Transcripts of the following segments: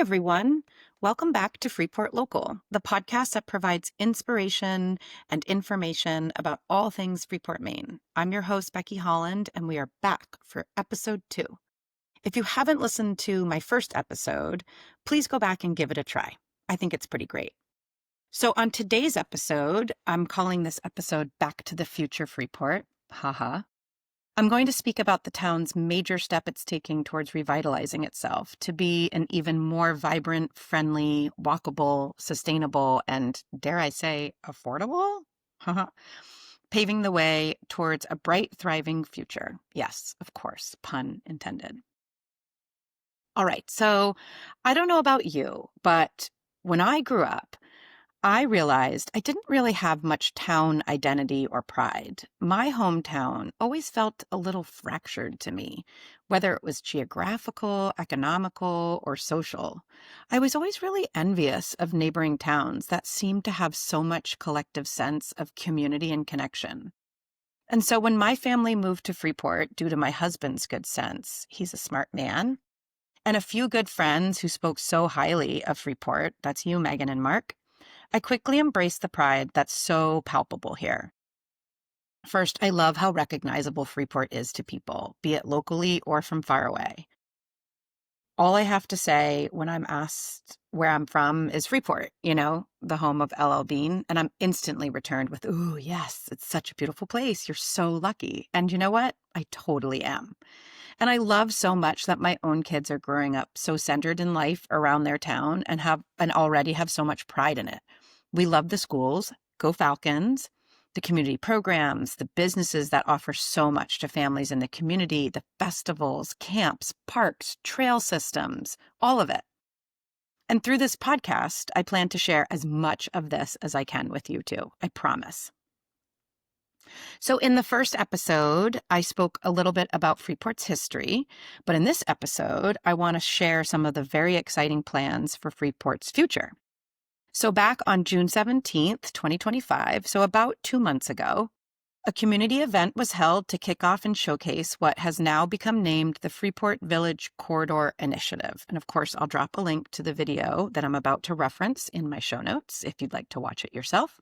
everyone. Welcome back to Freeport Local, the podcast that provides inspiration and information about all things Freeport, Maine. I'm your host, Becky Holland, and we are back for episode 2. If you haven't listened to my first episode, please go back and give it a try. I think it's pretty great. So on today's episode, I'm calling this episode Back to the Future Freeport. Haha. I'm going to speak about the town's major step it's taking towards revitalizing itself to be an even more vibrant, friendly, walkable, sustainable, and dare I say, affordable? Paving the way towards a bright, thriving future. Yes, of course, pun intended. All right, so I don't know about you, but when I grew up, I realized I didn't really have much town identity or pride. My hometown always felt a little fractured to me, whether it was geographical, economical, or social. I was always really envious of neighboring towns that seemed to have so much collective sense of community and connection. And so when my family moved to Freeport due to my husband's good sense, he's a smart man, and a few good friends who spoke so highly of Freeport, that's you, Megan and Mark, I quickly embraced the pride that's so palpable here. First, I love how recognizable Freeport is to people, be it locally or from far away. All I have to say when I'm asked where I'm from is Freeport, the home of LL Bean, and I'm instantly returned with, ooh, yes, it's such a beautiful place. You're so lucky. And you know what? I totally am. And I love so much that my own kids are growing up so centered in life around their town and already have so much pride in it. We love the schools, go Falcons, the community programs, the businesses that offer so much to families in the community, the festivals, camps, parks, trail systems, all of it. And through this podcast, I plan to share as much of this as I can with you too, I promise. So in the first episode, I spoke a little bit about Freeport's history, but in this episode, I want to share some of the very exciting plans for Freeport's future. So back on June 17th, 2025, so about 2 months ago, a community event was held to kick off and showcase what has now become named the Freeport Village Corridor Initiative. And of course, I'll drop a link to the video that I'm about to reference in my show notes if you'd like to watch it yourself.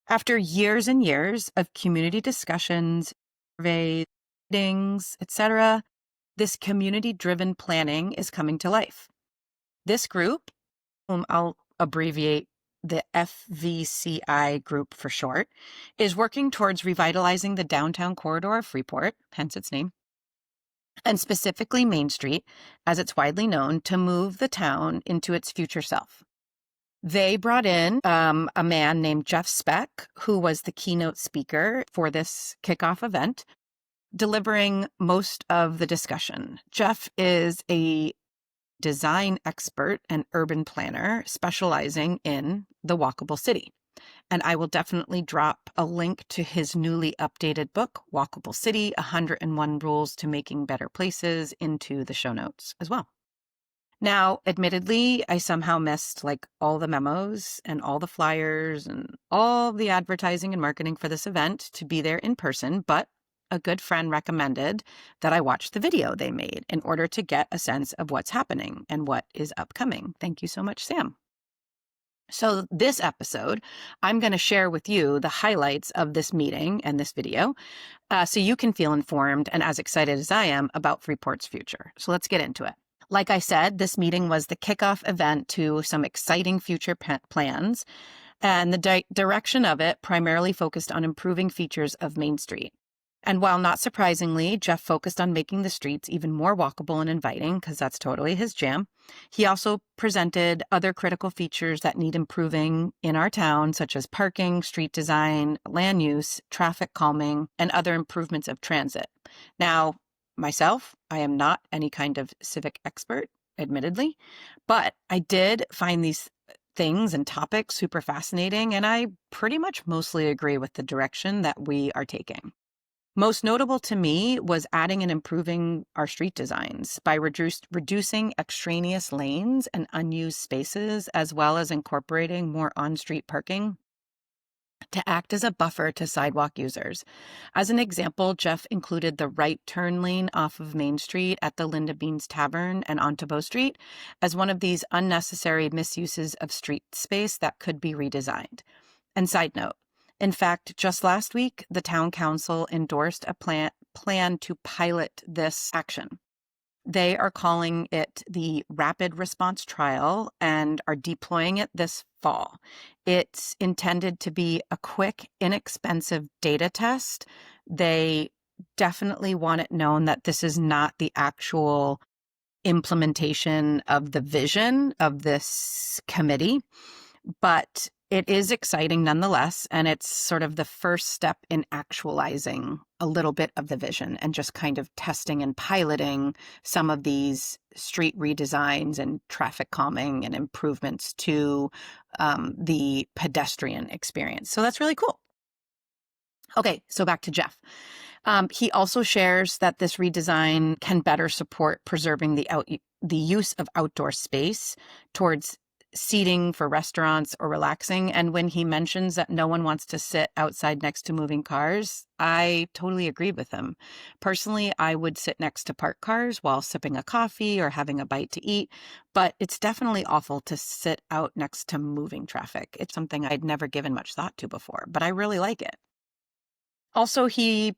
After years and years of community discussions, surveys, meetings, etc., this community-driven planning is coming to life. This group, whom I'll abbreviate the FVCI group for short, is working towards revitalizing the downtown corridor of Freeport, hence its name, and specifically Main Street, as it's widely known, to move the town into its future self. They brought in a man named Jeff Speck, who was the keynote speaker for this kickoff event, delivering most of the discussion. Jeff is a design expert and urban planner specializing in the walkable city. And I will definitely drop a link to his newly updated book, Walkable City, 101 Rules to Making Better Places, into the show notes as well. Now, admittedly, I somehow missed all the memos and all the flyers and all the advertising and marketing for this event to be there in person, but a good friend recommended that I watch the video they made in order to get a sense of what's happening and what is upcoming. Thank you so much, Sam. So this episode, I'm going to share with you the highlights of this meeting and this video so you can feel informed and as excited as I am about Freeport's future. So let's get into it. Like I said, this meeting was the kickoff event to some exciting future plans, and the direction of it primarily focused on improving features of Main Street. And while not surprisingly, Jeff focused on making the streets even more walkable and inviting, because that's totally his jam. He also presented other critical features that need improving in our town, such as parking, street design, land use, traffic calming, and other improvements of transit. Now, myself, I am not any kind of civic expert, admittedly, but I did find these things and topics super fascinating, and I pretty much mostly agree with the direction that we are taking. Most notable to me was adding and improving our street designs by reducing extraneous lanes and unused spaces, as well as incorporating more on-street parking. to act as a buffer to sidewalk users. As an example, Jeff included the right turn lane off of Main Street at the Linda Beans Tavern and onto Bow Street as one of these unnecessary misuses of street space that could be redesigned. And side note, in fact, just last week, the town council endorsed a plan to pilot this action. They are calling it the Rapid Response Trial and are deploying it this fall. It's intended to be a quick, inexpensive data test. They definitely want it known that this is not the actual implementation of the vision of this committee, but it is exciting nonetheless, and it's sort of the first step in actualizing a little bit of the vision and just kind of testing and piloting some of these street redesigns and traffic calming and improvements to the pedestrian experience. So that's really cool. Okay, so back to Jeff. He also shares that this redesign can better support preserving the use of outdoor space towards seating for restaurants or relaxing. And when he mentions that no one wants to sit outside next to moving cars, I totally agree with him. Personally, I would sit next to parked cars while sipping a coffee or having a bite to eat, but it's definitely awful to sit out next to moving traffic. It's something I'd never given much thought to before, but I really like it. Also, he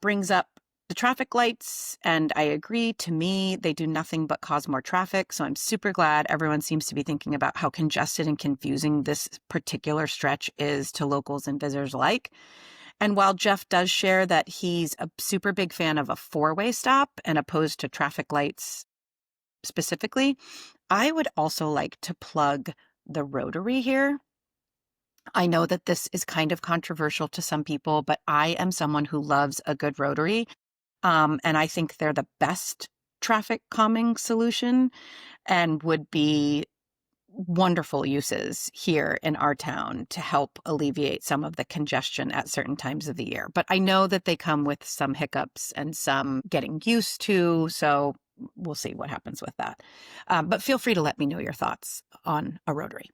brings up the traffic lights, and I agree. To me, they do nothing but cause more traffic. So I'm super glad everyone seems to be thinking about how congested and confusing this particular stretch is to locals and visitors alike. And while Jeff does share that he's a super big fan of a four-way stop and opposed to traffic lights specifically, I would also like to plug the Rotary here. I know that this is kind of controversial to some people, but I am someone who loves a good Rotary. And I think they're the best traffic calming solution and would be wonderful uses here in our town to help alleviate some of the congestion at certain times of the year. But I know that they come with some hiccups and some getting used to. So we'll see what happens with that. But feel free to let me know your thoughts on a Rotary.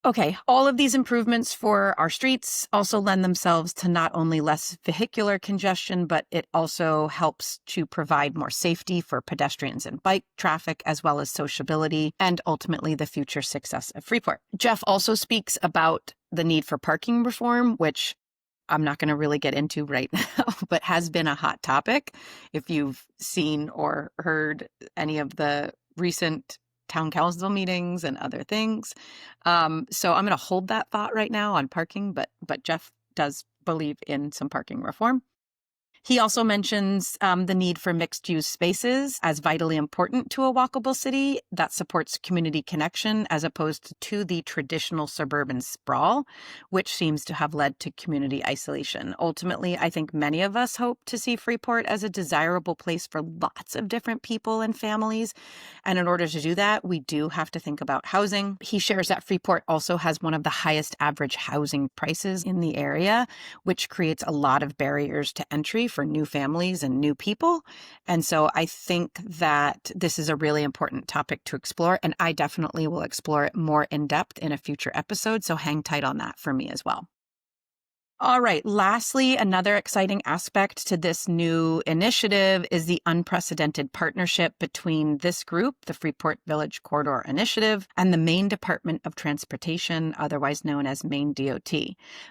Okay, all of these improvements for our streets also lend themselves to not only less vehicular congestion, but it also helps to provide more safety for pedestrians and bike traffic, as well as sociability and ultimately the future success of Freeport. Jeff also speaks about the need for parking reform, which I'm not going to really get into right now, but has been a hot topic. If you've seen or heard any of the recent town council meetings and other things. So I'm going to hold that thought right now on parking, but Jeff does believe in some parking reform. He also mentions the need for mixed-use spaces as vitally important to a walkable city that supports community connection as opposed to the traditional suburban sprawl, which seems to have led to community isolation. Ultimately, I think many of us hope to see Freeport as a desirable place for lots of different people and families. And in order to do that, we do have to think about housing. He shares that Freeport also has one of the highest average housing prices in the area, which creates a lot of barriers to entry for new families and new people. And so I think that this is a really important topic to explore, and I definitely will explore it more in depth in a future episode. So hang tight on that for me as well. All right. Lastly, another exciting aspect to this new initiative is the unprecedented partnership between this group, the Freeport Village Corridor Initiative, and the Maine Department of Transportation, otherwise known as Maine DOT.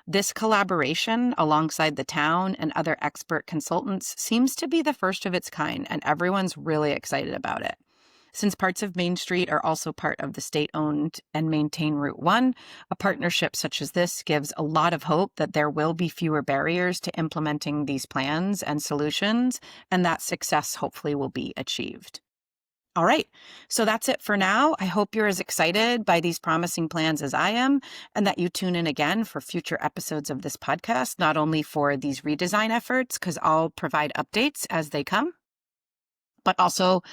This collaboration alongside the town and other expert consultants seems to be the first of its kind, and everyone's really excited about it. Since parts of Main Street are also part of the state-owned and maintained Route 1, a partnership such as this gives a lot of hope that there will be fewer barriers to implementing these plans and solutions, and that success hopefully will be achieved. All right, so that's it for now. I hope you're as excited by these promising plans as I am, and that you tune in again for future episodes of this podcast, not only for these redesign efforts, because I'll provide updates as they come, but also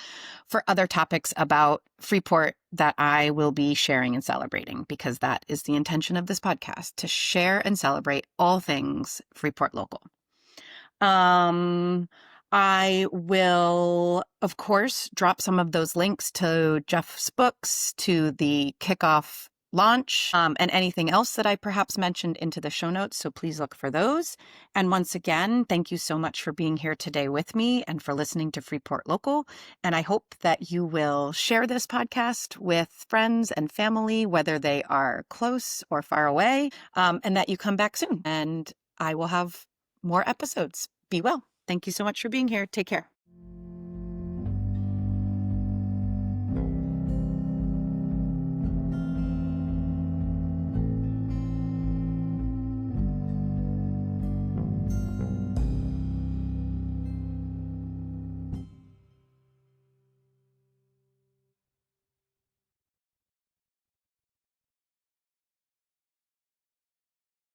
for other topics about Freeport that I will be sharing and celebrating, because that is the intention of this podcast, to share and celebrate all things Freeport local. I will, of course, drop some of those links to Jeff's books, to the kickoff launch, and anything else that I perhaps mentioned into the show notes. So please look for those. And once again, thank you so much for being here today with me and for listening to Freeport Local. And I hope that you will share this podcast with friends and family, whether they are close or far away, and that you come back soon. And I will have more episodes. Be well. Thank you so much for being here. Take care.